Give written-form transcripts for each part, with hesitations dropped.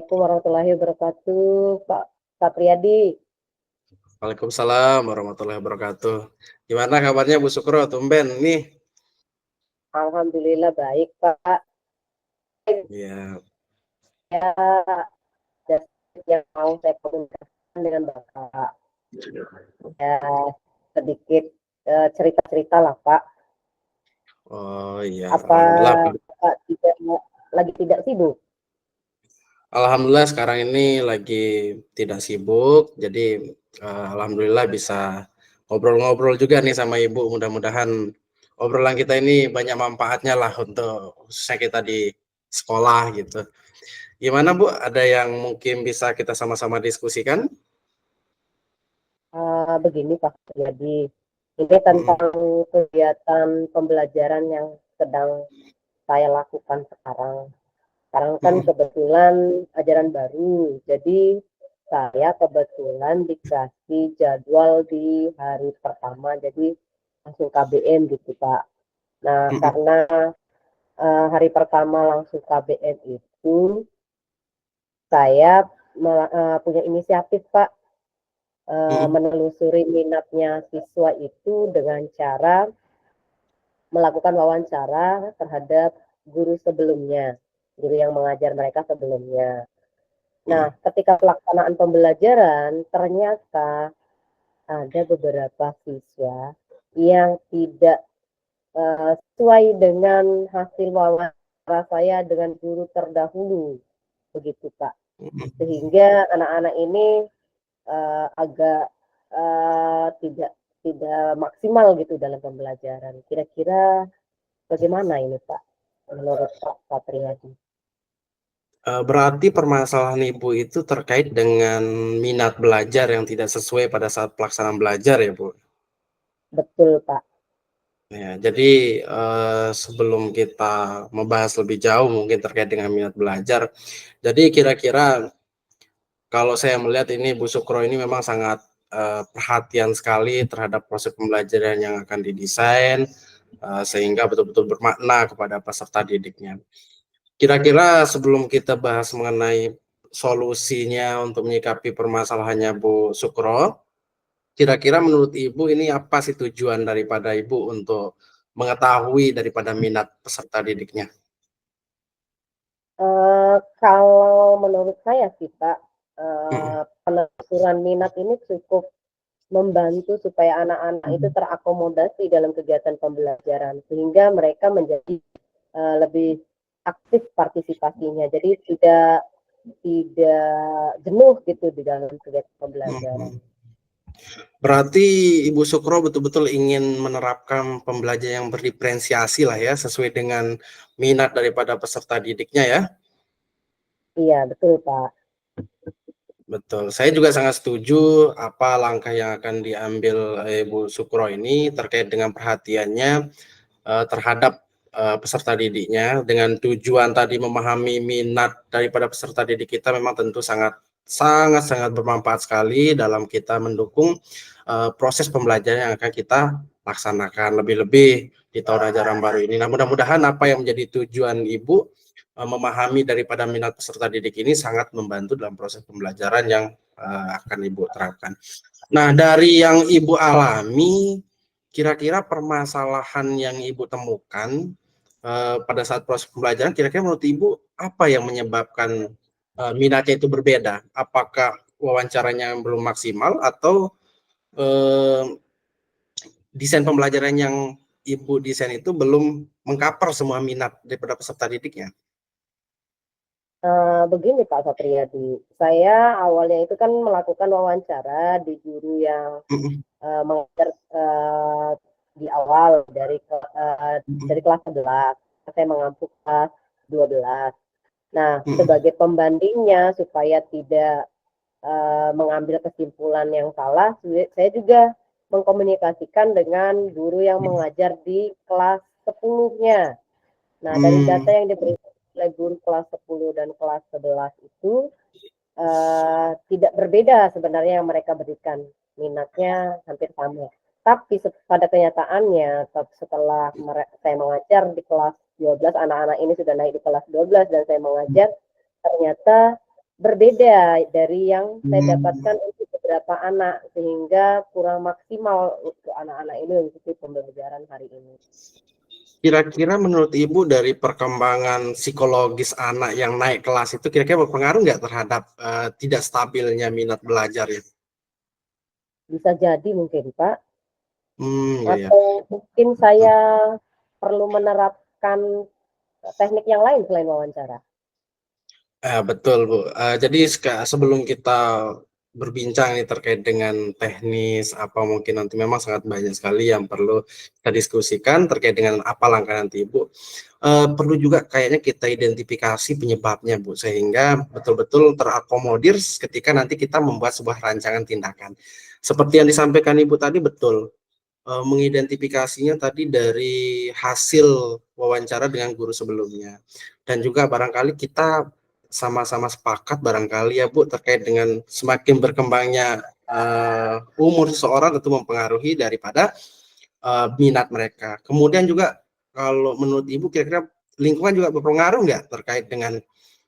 Assalamualaikum warahmatullahi wabarakatuh, Pak Priyadi. Waalaikumsalam warahmatullahi wabarakatuh. Gimana kabarnya Bu Sukro, tumben nih? Alhamdulillah baik, Pak. Ya, Ya, ada yang mau saya komunikasikan dengan Bapak. Ya, sedikit cerita-cerita lah, Pak. oh iya, Apa alhamdulillah. Pak lagi tidak sibuk? Alhamdulillah sekarang ini lagi tidak sibuk, jadi alhamdulillah bisa ngobrol-ngobrol juga nih sama Ibu. Mudah-mudahan obrolan kita ini banyak manfaatnya lah untuk khususnya kita di sekolah gitu. Gimana Bu? Ada yang mungkin bisa kita sama-sama diskusikan? Begini, Pak Priyadi. Ini Mm-mm. tentang kegiatan pembelajaran yang sedang saya lakukan sekarang. Sekarang kan Mm-mm. kebetulan ajaran baru, jadi saya kebetulan dikasih jadwal di hari pertama, jadi langsung KBM gitu Pak. Nah, Mm-mm. karena hari pertama langsung KBM itu, saya punya inisiatif Pak, Mm-mm. menelusuri minatnya siswa itu dengan cara melakukan wawancara terhadap guru sebelumnya, guru yang mengajar mereka sebelumnya. Nah, Mm-mm. ketika pelaksanaan pembelajaran, ternyata ada beberapa siswa yang tidak sesuai dengan hasil wawancara saya dengan guru terdahulu, begitu Pak. Sehingga anak-anak ini agak tidak tidak maksimal gitu dalam pembelajaran. Kira-kira bagaimana ini Pak, menurut Pak Satriadi? Berarti permasalahan Ibu itu terkait dengan minat belajar yang tidak sesuai pada saat pelaksanaan belajar ya, Bu? Betul Pak. Ya, jadi sebelum kita membahas lebih jauh mungkin terkait dengan minat belajar, jadi kira-kira kalau saya melihat ini Bu Sukro ini memang sangat perhatian sekali terhadap proses pembelajaran yang akan didesain, sehingga betul-betul bermakna kepada peserta didiknya. Kira-kira sebelum kita bahas mengenai solusinya untuk menyikapi permasalahannya Bu Sukro, kira-kira menurut Ibu ini apa sih tujuan daripada Ibu untuk mengetahui daripada minat peserta didiknya? Kalau menurut saya sih Pak, Mm-mm. penelusuran minat ini cukup membantu supaya anak-anak itu terakomodasi dalam kegiatan pembelajaran sehingga mereka menjadi lebih aktif partisipasinya. Jadi tidak jenuh gitu di dalam kegiatan pembelajaran. Mm-mm. Berarti Ibu Sukro betul-betul ingin menerapkan pembelajaran yang berdiferensiasi lah ya, sesuai dengan minat daripada peserta didiknya ya. Iya, betul Pak. Betul, saya juga sangat setuju apa langkah yang akan diambil Ibu Sukro ini terkait dengan perhatiannya terhadap peserta didiknya dengan tujuan tadi memahami minat daripada peserta didik kita memang tentu sangat bermanfaat sekali dalam kita mendukung proses pembelajaran yang akan kita laksanakan lebih-lebih di tahun ajaran baru ini. Nah, mudah-mudahan apa yang menjadi tujuan Ibu memahami daripada minat peserta didik ini sangat membantu dalam proses pembelajaran yang akan Ibu terapkan. Nah, dari yang Ibu alami, kira-kira permasalahan yang Ibu temukan pada saat proses pembelajaran, kira-kira menurut Ibu apa yang menyebabkan minatnya itu berbeda? Apakah wawancaranya belum maksimal atau eh, desain pembelajaran yang Ibu desain itu belum mengcover semua minat daripada peserta didiknya? Begini Pak Satriadi, saya awalnya itu kan melakukan wawancara di guru yang mengajar di awal dari kelas 11, saya mengampu kelas 12. Nah, sebagai pembandingnya supaya tidak mengambil kesimpulan yang salah, saya juga mengkomunikasikan dengan guru yang mengajar di kelas 10-nya. Nah, dari data yang diberikan oleh guru kelas 10 dan kelas 11 itu tidak berbeda sebenarnya yang mereka berikan. Minatnya hampir sama. Tapi pada kenyataannya setelah saya mengajar di kelas 12, anak-anak ini sudah naik di kelas 12 dan saya mengajar, ternyata berbeda dari yang saya dapatkan untuk beberapa anak, sehingga kurang maksimal untuk anak-anak ini mengikuti pembelajaran hari ini. Kira-kira menurut Ibu dari perkembangan psikologis anak yang naik kelas itu kira-kira berpengaruh nggak terhadap tidak stabilnya minat belajar ya? Bisa jadi mungkin, Pak. Ya, ya. Atau mungkin saya perlu menerapkan teknik yang lain selain wawancara. Betul, Bu. Jadi sebelum kita berbincang nih terkait dengan teknis, apa mungkin nanti memang sangat banyak sekali yang perlu kita diskusikan terkait dengan apa langkah nanti, Bu. Perlu juga kayaknya kita identifikasi penyebabnya, Bu, sehingga betul-betul terakomodir ketika nanti kita membuat sebuah rancangan tindakan. Seperti yang disampaikan Ibu tadi, betul. Mengidentifikasinya tadi dari hasil wawancara dengan guru sebelumnya, dan juga barangkali kita sama-sama sepakat barangkali ya Bu, terkait dengan semakin berkembangnya umur seseorang tentu mempengaruhi daripada minat mereka. Kemudian juga kalau menurut Ibu kira-kira lingkungan juga berpengaruh nggak terkait dengan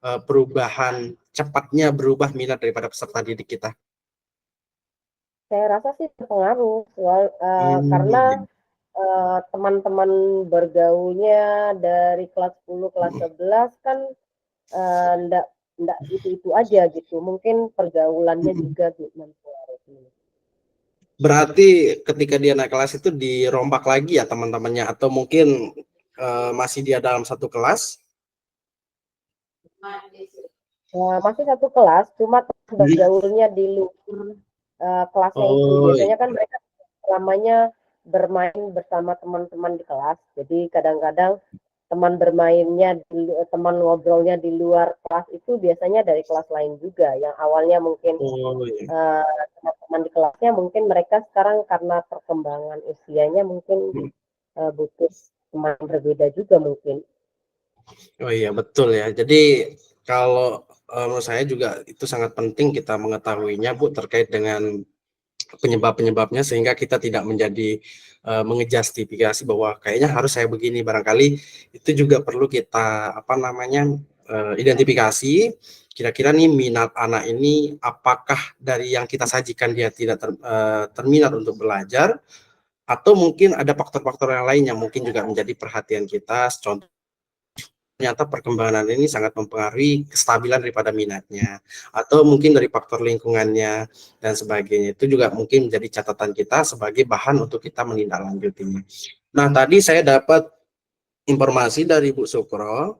perubahan cepatnya berubah minat daripada peserta didik kita? Saya rasa sih berpengaruh, karena Hmm. teman-teman bergaulnya dari kelas 10, kelas 11 kan enggak itu-itu aja gitu. Mungkin pergaulannya juga mempengaruhi. Berarti ketika dia naik kelas itu dirombak lagi ya teman-temannya, atau mungkin masih dia dalam satu kelas? Masih satu kelas, cuma bergaulnya di luar kelasnya itu. Oh, Biasanya kan mereka selamanya bermain bersama teman-teman di kelas. Jadi kadang-kadang teman bermainnya, teman ngobrolnya di luar kelas itu biasanya dari kelas lain juga. Yang awalnya mungkin oh iya. teman-teman di kelasnya, mungkin mereka sekarang karena perkembangan usianya mungkin butuh teman berbeda juga mungkin. Oh iya, betul ya. Jadi kalau menurut saya juga itu sangat penting kita mengetahuinya, Bu, terkait dengan penyebab-penyebabnya sehingga kita tidak menjadi mengejustifikasi bahwa kayaknya harus saya begini. Barangkali itu juga perlu kita apa namanya identifikasi, kira-kira nih minat anak ini apakah dari yang kita sajikan dia tidak terminat untuk belajar, atau mungkin ada faktor-faktor yang lain yang mungkin juga menjadi perhatian kita. Contoh, ternyata perkembangan ini sangat mempengaruhi kestabilan daripada minatnya, atau mungkin dari faktor lingkungannya dan sebagainya. Itu juga mungkin menjadi catatan kita sebagai bahan untuk kita menindaklanjutinya. Nah, tadi saya dapat informasi dari Bu Sukro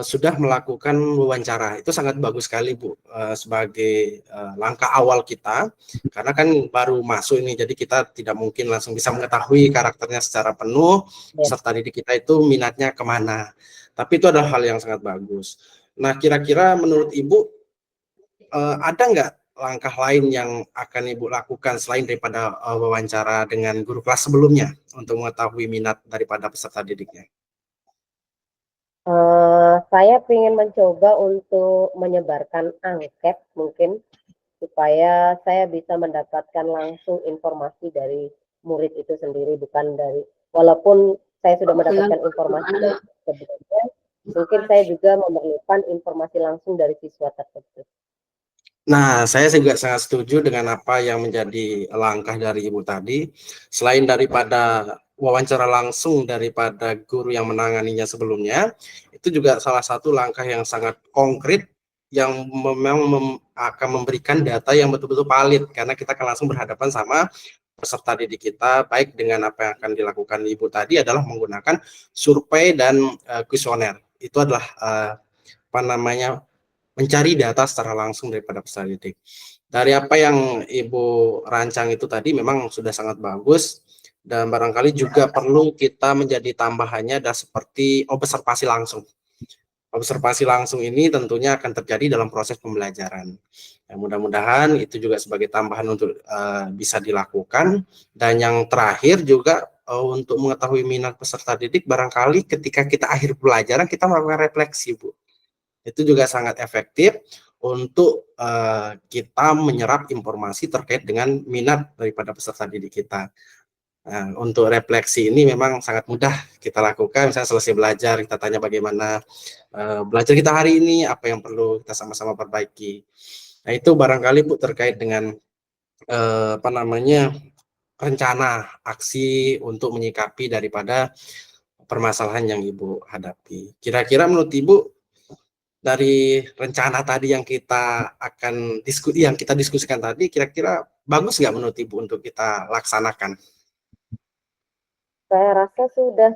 sudah melakukan wawancara. Itu sangat bagus sekali, Bu, sebagai langkah awal kita, karena kan baru masuk ini, jadi kita tidak mungkin langsung bisa mengetahui karakternya secara penuh, Ya. peserta didik kita itu minatnya kemana. Tapi itu adalah hal yang sangat bagus. Nah, kira-kira menurut Ibu ada nggak langkah lain yang akan Ibu lakukan selain daripada wawancara dengan guru kelas sebelumnya untuk mengetahui minat daripada peserta didiknya? Saya ingin mencoba untuk menyebarkan angket mungkin supaya saya bisa mendapatkan langsung informasi dari murid itu sendiri, bukan dari, walaupun saya sudah mendapatkan informasi dari sebelumnya, mungkin saya juga memerlukan informasi langsung dari siswa tersebut. Nah, saya juga sangat setuju dengan apa yang menjadi langkah dari Ibu tadi. Selain daripada wawancara langsung daripada guru yang menanganinya sebelumnya, itu juga salah satu langkah yang sangat konkret yang memang akan memberikan data yang betul-betul valid, karena kita akan langsung berhadapan sama peserta didik kita, baik dengan apa yang akan dilakukan Ibu tadi adalah menggunakan survei dan kuesioner. Itu adalah apa namanya, mencari data secara langsung daripada peserta didik. Dari apa yang Ibu rancang itu tadi memang sudah sangat bagus, dan barangkali juga perlu kita menjadi tambahannya adalah seperti observasi langsung. Observasi langsung ini tentunya akan terjadi dalam proses pembelajaran. Ya, mudah-mudahan itu juga sebagai tambahan untuk bisa dilakukan. Dan yang terakhir juga untuk mengetahui minat peserta didik, barangkali ketika kita akhir pelajaran kita melakukan refleksi, Bu. Itu juga sangat efektif untuk kita menyerap informasi terkait dengan minat daripada peserta didik kita. Nah, untuk refleksi ini memang sangat mudah kita lakukan. Misalnya selesai belajar, kita tanya bagaimana belajar kita hari ini, apa yang perlu kita sama-sama perbaiki. Nah, itu barangkali Bu terkait dengan apa namanya rencana aksi untuk menyikapi daripada permasalahan yang Ibu hadapi. Kira-kira menurut Ibu dari rencana tadi yang kita akan diskusikan tadi, kira-kira bagus nggak menurut Ibu untuk kita laksanakan? Saya rasa sudah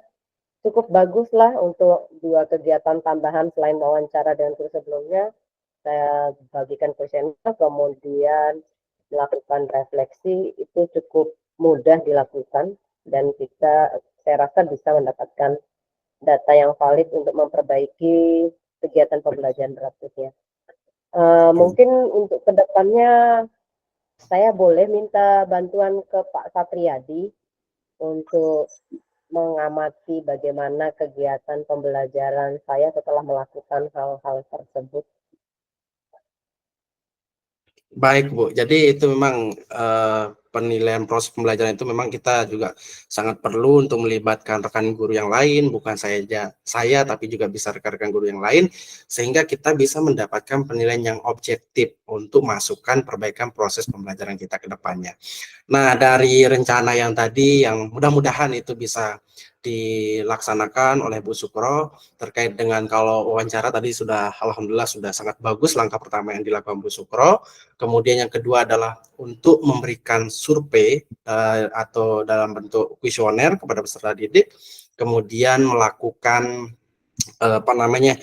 cukup bagus lah untuk 2 kegiatan tambahan selain wawancara dengan guru sebelumnya. Saya bagikan kuesioner, kemudian melakukan refleksi, itu cukup mudah dilakukan dan saya rasa bisa mendapatkan data yang valid untuk memperbaiki kegiatan pembelajaran berikutnya. Mungkin untuk kedepannya saya boleh minta bantuan ke Pak Satriadi untuk mengamati bagaimana kegiatan pembelajaran saya setelah melakukan hal-hal tersebut. Baik Bu, jadi itu memang penilaian proses pembelajaran itu memang kita juga sangat perlu untuk melibatkan rekan guru yang lain, bukan saya tapi juga bisa rekan-rekan guru yang lain, sehingga kita bisa mendapatkan penilaian yang objektif untuk masukan perbaikan proses pembelajaran kita ke depannya. Nah, dari rencana yang tadi yang mudah-mudahan itu bisa dilaksanakan oleh Bu Sukro terkait dengan kalau wawancara tadi sudah alhamdulillah sudah sangat bagus langkah pertama yang dilakukan Bu Sukro. Kemudian yang kedua adalah untuk memberikan survei atau dalam bentuk kuesioner kepada peserta didik, kemudian melakukan apa namanya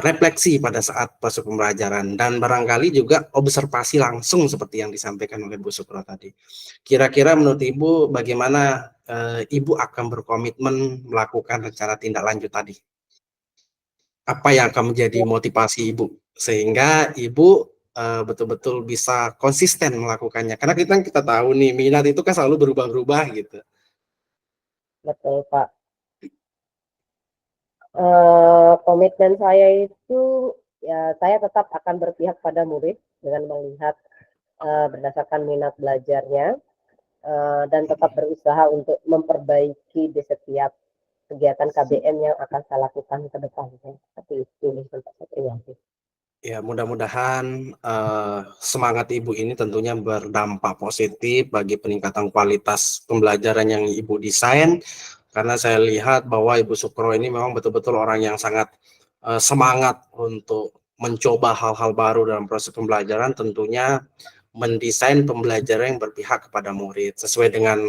refleksi pada saat proses pembelajaran dan barangkali juga observasi langsung seperti yang disampaikan oleh Bu Sukro tadi. Kira-kira menurut Ibu bagaimana Ibu akan berkomitmen melakukan rencana tindak lanjut tadi? Apa yang akan menjadi motivasi Ibu sehingga Ibu betul-betul bisa konsisten melakukannya? Karena kita tahu nih minat itu kan selalu berubah-ubah gitu. Betul Pak. Komitmen saya itu ya saya tetap akan berpihak pada murid dengan melihat berdasarkan minat belajarnya dan tetap berusaha untuk memperbaiki di setiap kegiatan KBM yang akan saya lakukan ke depannya. Seperti itu Pak Satriadi. Ya, mudah-mudahan semangat Ibu ini tentunya berdampak positif bagi peningkatan kualitas pembelajaran yang Ibu desain. Karena saya lihat bahwa Ibu Sukro ini memang betul-betul orang yang sangat semangat untuk mencoba hal-hal baru dalam proses pembelajaran, tentunya mendesain pembelajaran yang berpihak kepada murid. Sesuai dengan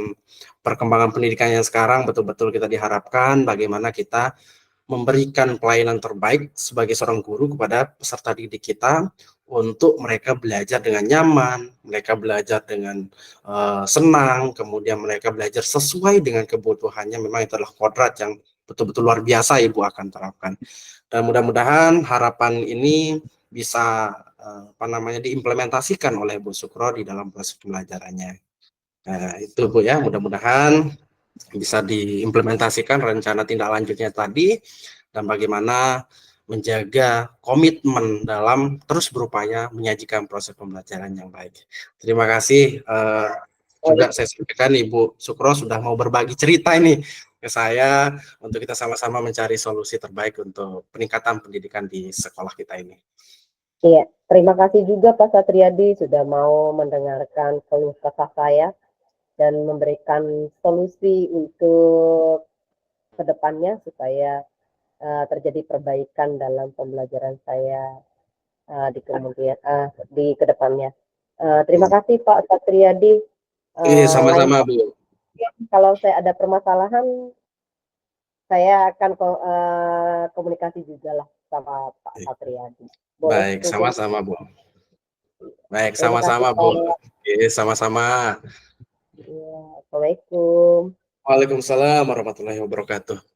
perkembangan pendidikan yang sekarang, betul-betul kita diharapkan bagaimana kita memberikan pelayanan terbaik sebagai seorang guru kepada peserta didik kita untuk mereka belajar dengan nyaman, mereka belajar dengan senang, kemudian mereka belajar sesuai dengan kebutuhannya. Memang itu adalah kodrat yang betul-betul luar biasa Ibu akan terapkan. Dan mudah-mudahan harapan ini bisa apa namanya diimplementasikan oleh Bu Sukro di dalam proses pembelajarannya. Nah, itu Bu ya, mudah-mudahan bisa diimplementasikan rencana tindak lanjutnya tadi dan bagaimana menjaga komitmen dalam terus berupaya menyajikan proses pembelajaran yang baik. Terima kasih juga saya sampaikan Ibu Sukro sudah mau berbagi cerita ini ke saya untuk kita sama-sama mencari solusi terbaik untuk peningkatan pendidikan di sekolah kita ini. Iya, terima kasih juga Pak Satriadi sudah mau mendengarkan keluh kesah saya dan memberikan solusi untuk kedepannya supaya terjadi perbaikan dalam pembelajaran saya di kedepannya. Terima kasih Pak Satriadi. Sama-sama Bu. Kalau saya ada permasalahan, saya akan komunikasi juga lah sama Pak Satriadi. Baik, sama-sama Bu. Baik, Terima sama-sama kasih, Bu. Pak. Oke, sama-sama. Ya, Assalamualaikum. Waalaikumsalam warahmatullahi wabarakatuh.